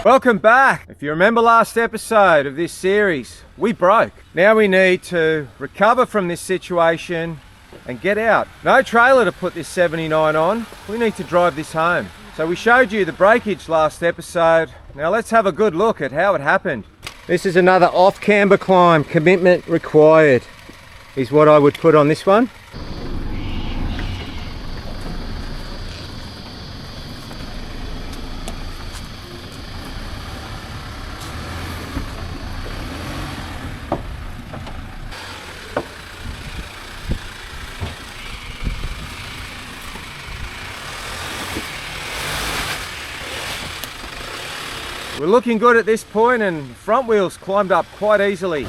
Welcome back. If you remember last episode of this series, we broke. Now we need to recover from this situation and get out. No trailer to put this 79 on. We need to drive this home. So we showed you the breakage last episode. Now let's have a good look at how it happened. This is another off-camber climb. Commitment required is what I would put on this one. We're looking good at this point, and front wheels climbed up quite easily.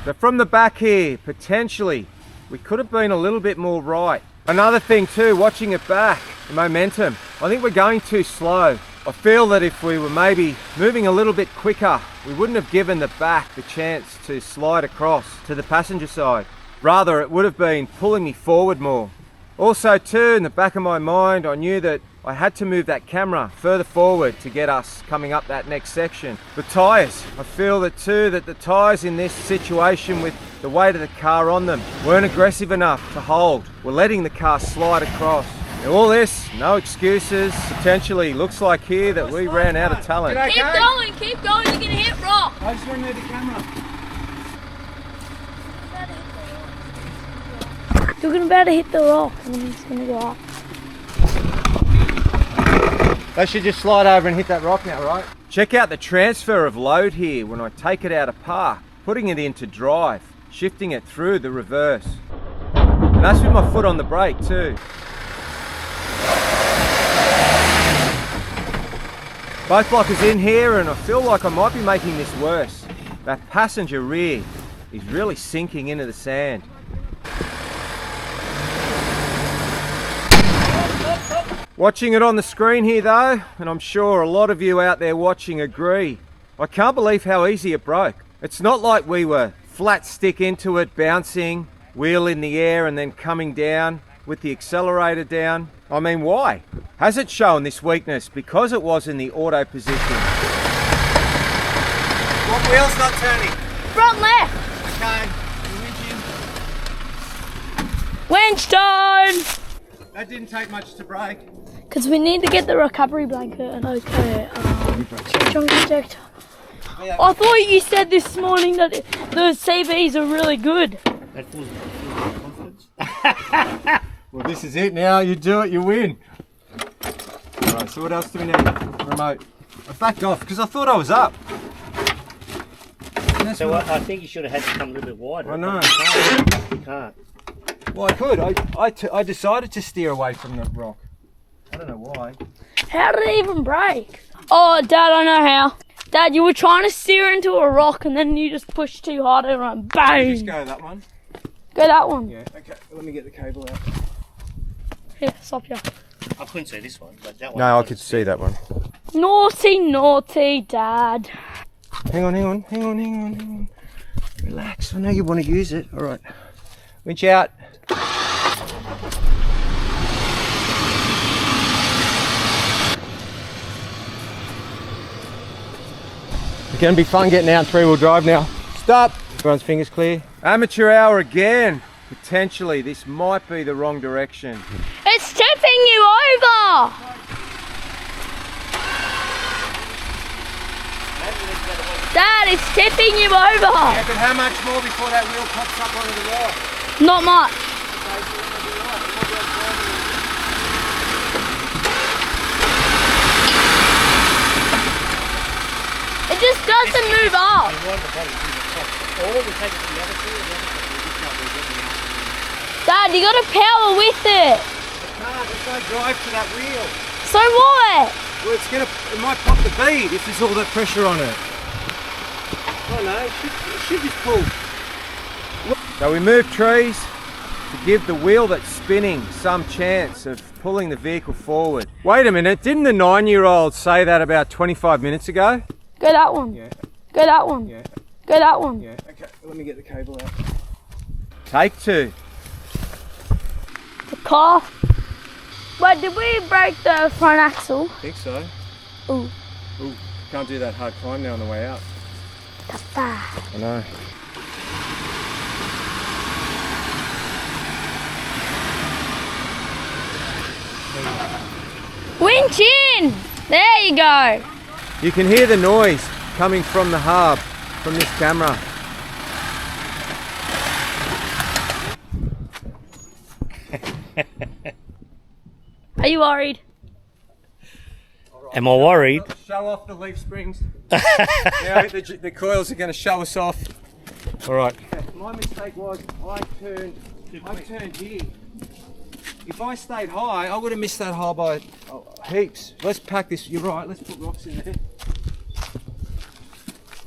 So from the back here, potentially, we could have been a little bit more right. Another thing too, watching it back, the momentum, I think we're going too slow. I feel that if we were maybe moving a little bit quicker, we wouldn't have given the back the chance to slide across to the passenger side. Rather, it would have been pulling me forward more. Also too, in the back of my mind, I knew that I had to move that camera further forward to get us coming up that next section. The tyres, I feel that too, that the tyres in this situation with the weight of the car on them weren't aggressive enough to hold. We're letting the car slide across. Now all this, no excuses. Potentially looks like here that we ran out of talent. Keep going, you're gonna hit rock. I just want to move the camera. You're about to hit the rock and then it's gonna go up. They should just slide over and hit that rock now, right? Check out the transfer of load here when I take it out of park, putting it into drive, shifting it through the reverse. And that's with my foot on the brake too. Both blockers in here, and I feel like I might be making this worse. That passenger rear is really sinking into the sand. Watching it on the screen here though, and I'm sure a lot of you out there watching agree, I can't believe how easy it broke. It's not like we were flat stick into it, bouncing, wheel in the air and then coming down with the accelerator down. I mean, why? Has it shown this weakness because it was in the auto position? What wheel's not turning? Front left. Okay, winching. Winch time. That didn't take much to break. Because we need to get the recovery blanket and junk injector. I thought you said this morning that the CBs are really good. That fills confidence. Well, this is it now. You do it, you win. Alright, so what else do we need? Remote. I backed off because I thought I was up. So I think you should have had to come a little bit wider. I know. You can't. Well, I could. I decided to steer away from the rock. I don't know why. How did it even break? Oh, Dad, I know how. Dad, you were trying to steer into a rock and then you just pushed too hard and went bang. Just go that one. Go that one. Yeah, okay. Let me get the cable out. Here, stop here. I couldn't see this one, but that one. No, I could see that one. Naughty, naughty, Dad. Hang on. Relax. I know you want to use it. All right. Winch out. It's going to be fun getting out three-wheel drive now. Stop. Everyone's fingers clear. Amateur hour again. Potentially, this might be the wrong direction. It's tipping you over. Dad, it's tipping you over. Yeah, but how much more before that wheel pops up onto the road? Not much. It just doesn't move up. Dad, you got to power with it. There's no drive to that wheel. So what? Well, it might pop the bead if there's all that pressure on it. Oh no, it should just pull. So we move trees to give the wheel that's spinning some chance of pulling the vehicle forward. Wait a minute, didn't the 9-year-old say that about 25 minutes ago? Go that one. Yeah. Go that one. Yeah. Go that one. Yeah, okay, let me get the cable out. Take two. The car. Wait, Dad, did we break the front axle? I think so. Ooh. Ooh, can't do that hard climb now on the way out. I know. Winching! There you go. You can hear the noise coming from the hub, from this camera. Are you worried? Am I worried? Show off the leaf springs. Now the coils are going to show us off. All right. My mistake was I turned here. If I stayed high, I would have missed that hole by heaps. Let's pack this. You're right. Let's put rocks in there.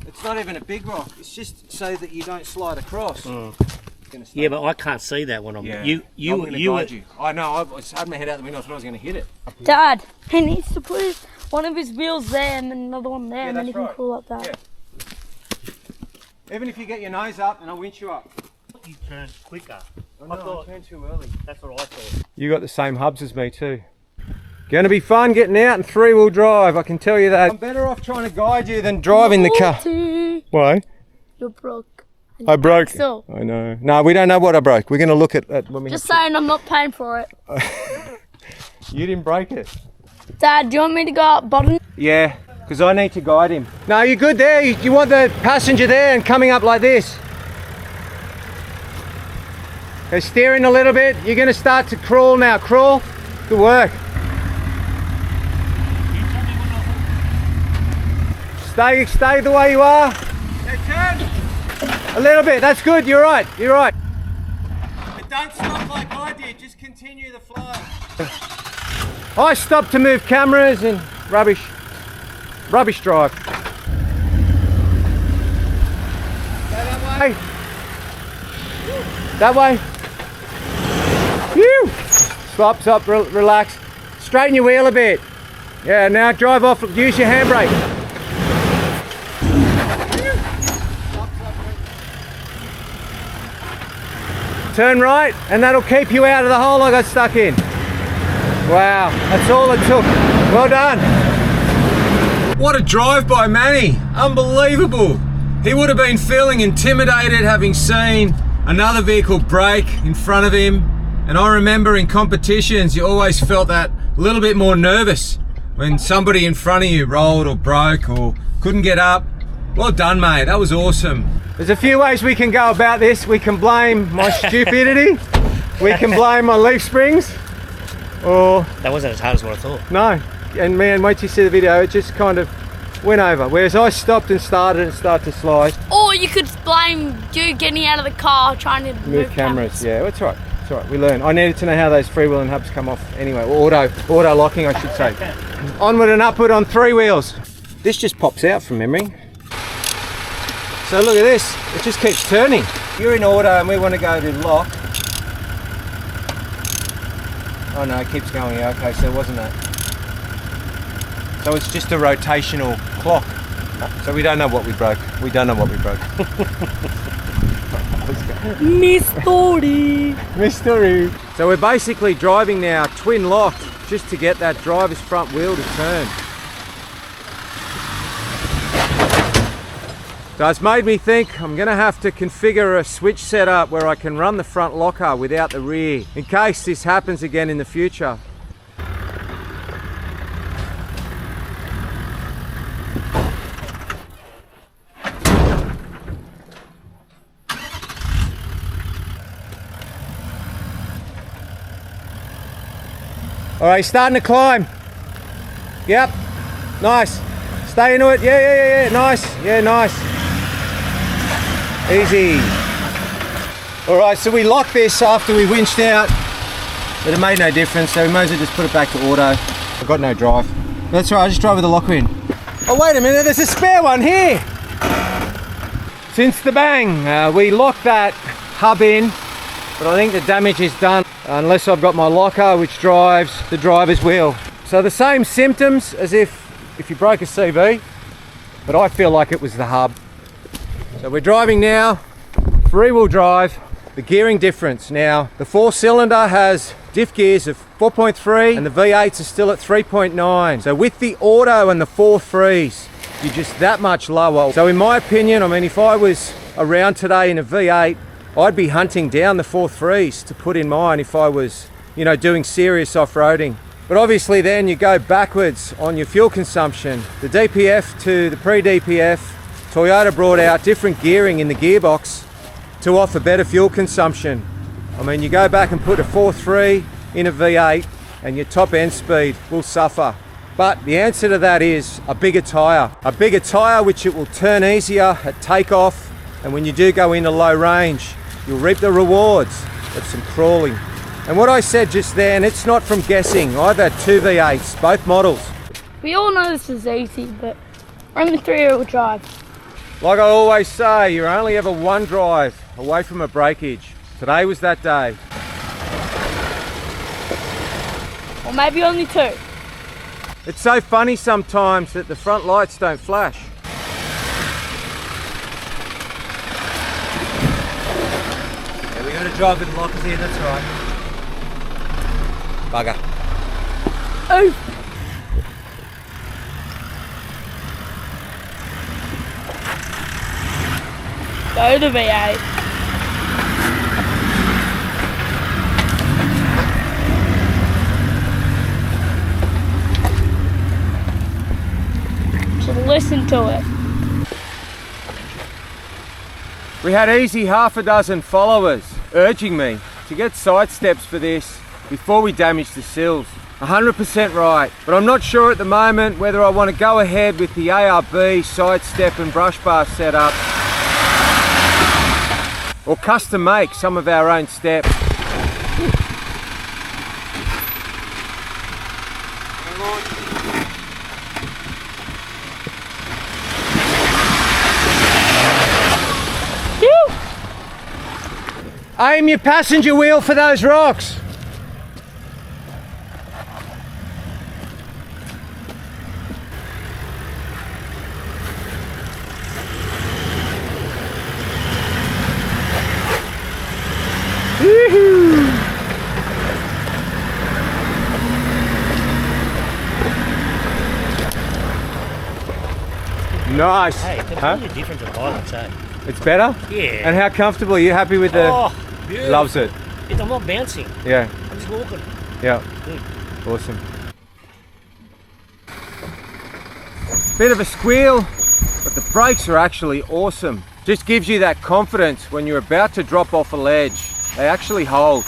It's not even a big rock. It's just so that you don't slide across. Yeah, but I can't see that when I'm. Yeah. You. Guide you. I know. I had my head out the window. I thought I was going to hit it. Dad, he needs to put one of his wheels there and then another one there, Yeah, and then he that's can pull up that. Yeah. Even if you get your nose up and I'll winch you up. You turned quicker. I turned too early. That's what I thought. You got the same hubs as me too. Going to be fun getting out in 3-wheel drive, I can tell you that. I'm better off trying to guide you than driving the car. Why? You broke. I broke. Still. I know. No, we don't know what I broke. We're going to look at when we. Just saying, I'm not paying for it. You didn't break it. Dad, do you want me to go up bottom? Yeah, because I need to guide him. No, you're good there. You want the passenger there and coming up like this. Okay, steering a little bit. You're going to start to crawl now. Crawl. Good work. Stay the way you are. Okay, turn. A little bit. That's good. You're right. You're right. But don't stop like I did. Just continue the flow. I stopped to move cameras and rubbish drive. Go that way. That way. Phew. Stop, relax. Straighten your wheel a bit. Yeah, now drive off, use your handbrake. Turn right, and that'll keep you out of the hole I got stuck in. Wow, that's all it took. Well done. What a drive by Manny. Unbelievable. He would have been feeling intimidated having seen another vehicle brake in front of him. And I remember in competitions, you always felt that little bit more nervous when somebody in front of you rolled or broke or couldn't get up. Well done, mate. That was awesome. There's a few ways we can go about this. We can blame my stupidity. We can blame my leaf springs. Or That wasn't as hard as what I thought. no. And man, wait till you see the video, it just kind of went over. Whereas I stopped and started to slide. Or you could blame you getting out of the car trying to move cameras. Yeah, that's right. That's right. We learn. I needed to know how those freewheeling hubs come off anyway. Or auto locking, I should say. Onward and upward on 3 wheels. This just pops out from memory. So look at this. It just keeps turning. You're in auto and we want to go to lock. Oh no, it keeps going. Yeah, okay, so it wasn't that. So it's just a rotational clock. So we don't know what we broke. We don't know what we broke. Mystery. So we're basically driving now twin locked just to get that driver's front wheel to turn. So it's made me think I'm going to have to configure a switch setup where I can run the front locker without the rear in case this happens again in the future. All right, starting to climb. Yep, nice. Stay into it. Yeah, nice. Yeah, nice. Easy. All right, so we locked this after we winched out, but it made no difference, so we might as well just put it back to auto. I've got no drive. That's right, I just drive with the locker in. Oh, wait a minute, there's a spare one here. Since the bang, we locked that hub in, but I think the damage is done unless I've got my locker, which drives the driver's wheel. So the same symptoms as if you broke a CV, but I feel like it was the hub. So we're driving now, 3-wheel drive, the gearing difference. Now, the 4-cylinder has Diff gears of 4.3 and the V8s are still at 3.9. So with the auto and the 4.3s, you're just that much lower. So in my opinion, I mean, if I was around today in a V8, I'd be hunting down the 4.3s to put in mine if I was, you know, doing serious off-roading. But obviously then you go backwards on your fuel consumption. The DPF to the pre-DPF, Toyota brought out different gearing in the gearbox to offer better fuel consumption. I mean, you go back and put a 4.3 in a V8 and your top end speed will suffer. But the answer to that is a bigger tyre. A bigger tyre which it will turn easier at takeoff, and when you do go into low range, you'll reap the rewards of some crawling. And what I said just then, it's not from guessing. I've had two V8s, both models. We all know this is easy, but only 3-wheel drive. Like I always say, you're only ever one drive away from a breakage. Today was that day. Or maybe only 2. It's so funny sometimes that the front lights don't flash. Yeah, we got to drive with lockers here, that's right. Bugger. Oh! Go to V8. Just listen to it. We had easy half a dozen followers urging me to get side steps for this before we damage the sills. 100% right, but I'm not sure at the moment whether I want to go ahead with the ARB side step and brush bar setup or custom make some of our own steps. Aim your passenger wheel for those rocks. Nice. Hey, it's Huh? completely different to violence, eh? It's better? Yeah. And how comfortable? Are you happy with the... Oh, beautiful. Loves it. I'm not bouncing. Yeah. I'm just walking. Yeah. Good. Awesome. Bit of a squeal, but the brakes are actually awesome. Just gives you that confidence when you're about to drop off a ledge. They actually hold.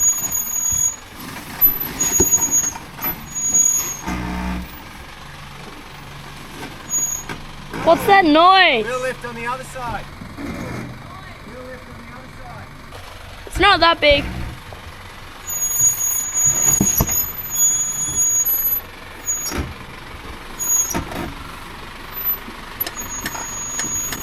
What's that noise? Wheel lift on the other side. Wheel lift on the other side. It's not that big.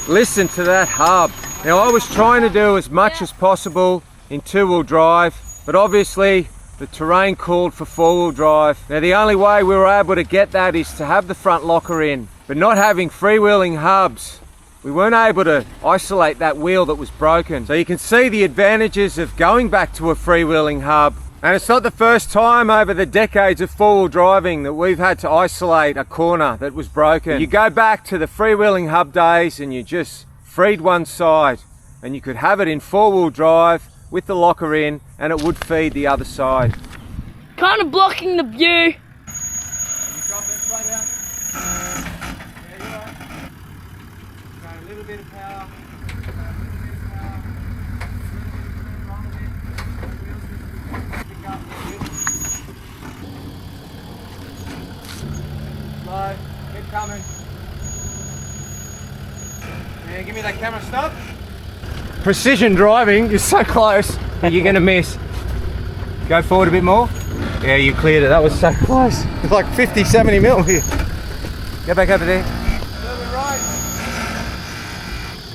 Listen to that hub. Now I was trying to do as much as possible in 2-wheel drive, but obviously the terrain called for 4-wheel drive. Now the only way we were able to get that is to have the front locker in, but not having freewheeling hubs, we weren't able to isolate that wheel that was broken. So you can see the advantages of going back to a freewheeling hub. And it's not the first time over the decades of 4-wheel driving that we've had to isolate a corner that was broken. You go back to the freewheeling hub days and you just freed one side and you could have it in 4-wheel drive with the locker in and it would feed the other side. Kind of blocking the view. You drop it, slow down. There you are. Got a little bit of power. Slow, keep coming. Yeah, give me that camera, stop. Precision driving is so close that you're gonna miss. Go forward a bit more. Yeah, you cleared it, that was so close. It's like 50, 70 mil here. Go back over there. A little bit right.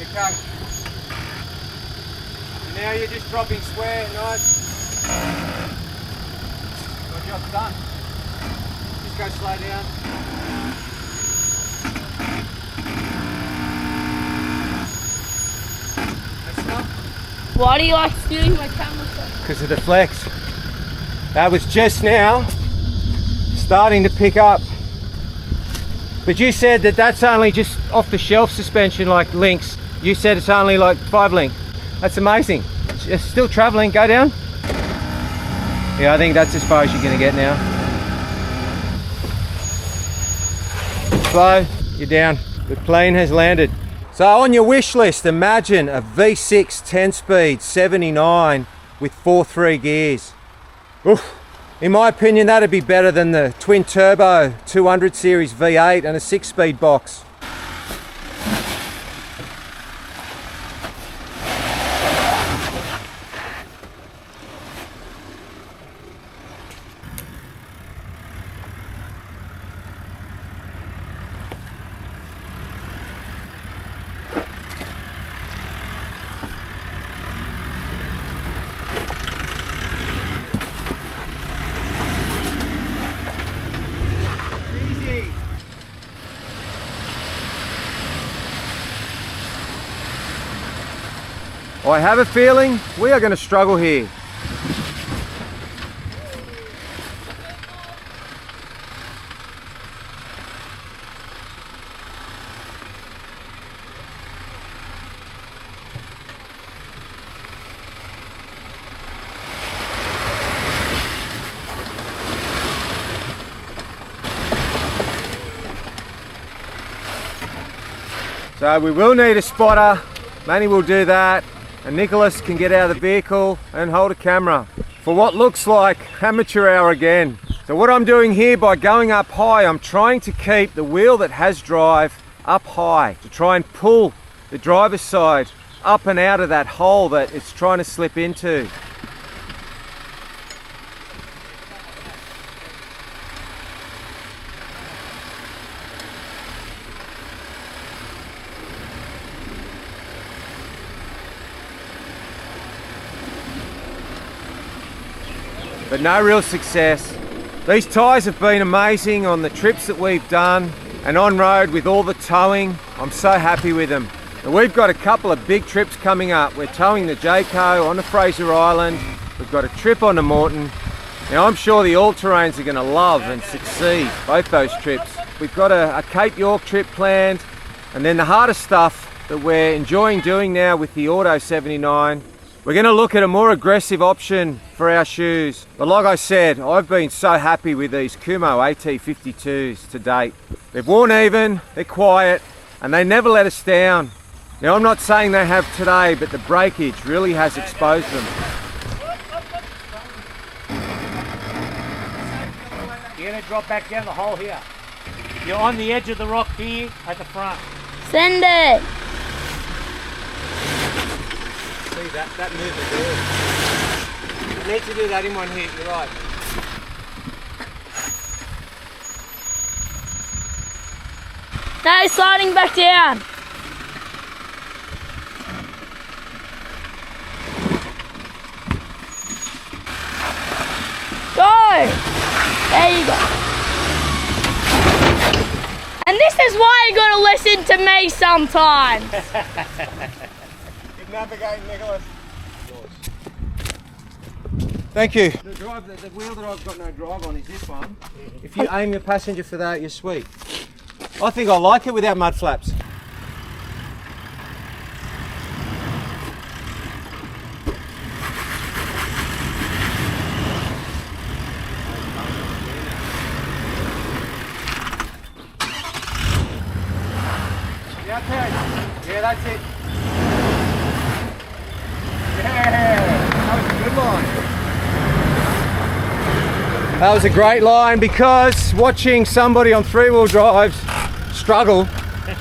Okay. Now you're just dropping square, nice. Your job's done. Just go slow down. Why do you like stealing my camera? Because of the flex. That was just now starting to pick up. But you said that that's only just off the shelf suspension, like links. You said it's only like 5 link. That's amazing. It's still traveling. Go down. Yeah, I think that's as far as you're going to get now. Slow, you're down. The plane has landed. So on your wish list, imagine a V6 10-speed 79 with 4.3 gears. Oof. In my opinion, that'd be better than the twin turbo 200 series V8 and a 6-speed box. I have a feeling we are going to struggle here. So we will need a spotter. Manny will do that. And Nicholas can get out of the vehicle and hold a camera for what looks like amateur hour again. So what I'm doing here, by going up high, I'm trying to keep the wheel that has drive up high to try and pull the driver's side up and out of that hole that it's trying to slip into. But no real success. These tyres have been amazing on the trips that we've done and on road with all the towing. I'm so happy with them. And we've got a couple of big trips coming up. We're towing the Jayco on the Fraser Island. We've got a trip on the Moreton. Now I'm sure the all-terrains are going to love and succeed both those trips. We've got a Cape York trip planned, and then the hardest stuff that we're enjoying doing now with the Auto 79, we're going to look at a more aggressive option for our shoes. But like I said, I've been so happy with these Kumo AT52s to date. They've worn even, they're quiet, and they never let us down. Now I'm not saying they have today, but the breakage really has exposed them. You're going to drop back down the hole here. You're on the edge of the rock here at the front. Send it. See that movement there. You need to do that in one hit, you're right. No, sliding back down. Go. There you go. And this is why you gotta listen to me sometimes. Navigate, Nicholas. Thank you. The wheel that I've got no drive on is this one. If you aim your passenger for that, you're sweet. I think I like it without mud flaps. Yeah, that's it. That was a great line, because watching somebody on 3-wheel drives struggle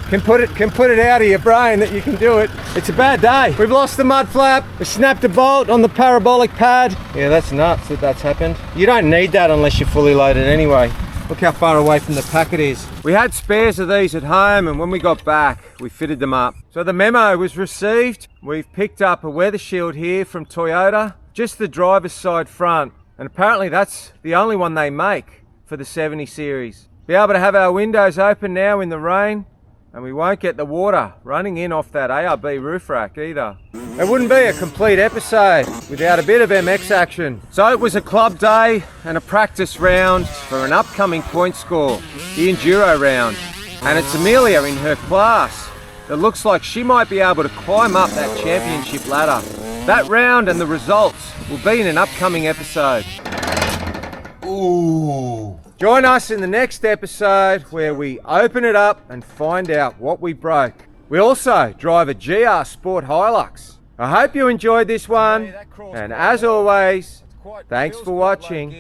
can put it out of your brain that you can do it. It's a bad day. We've lost the mud flap. We snapped a bolt on the parabolic pad. Yeah, that's nuts that that's happened. You don't need that unless you're fully loaded anyway. Look how far away from the pack it is. We had spares of these at home, and when we got back, we fitted them up. So the memo was received. We've picked up a weather shield here from Toyota, just the driver's side front. And apparently that's the only one they make for the 70 series. Be able to have our windows open now in the rain. And we won't get the water running in off that ARB roof rack either. It wouldn't be a complete episode without a bit of MX action. So it was a club day and a practice round for an upcoming point score, the Enduro round. And it's Amelia in her class that looks like she might be able to climb up that championship ladder. That round and the results will be in an upcoming episode. Ooh. Join us in the next episode where we open it up and find out what we broke. We also drive a GR Sport Hilux. I hope you enjoyed this one, and as always, thanks for watching.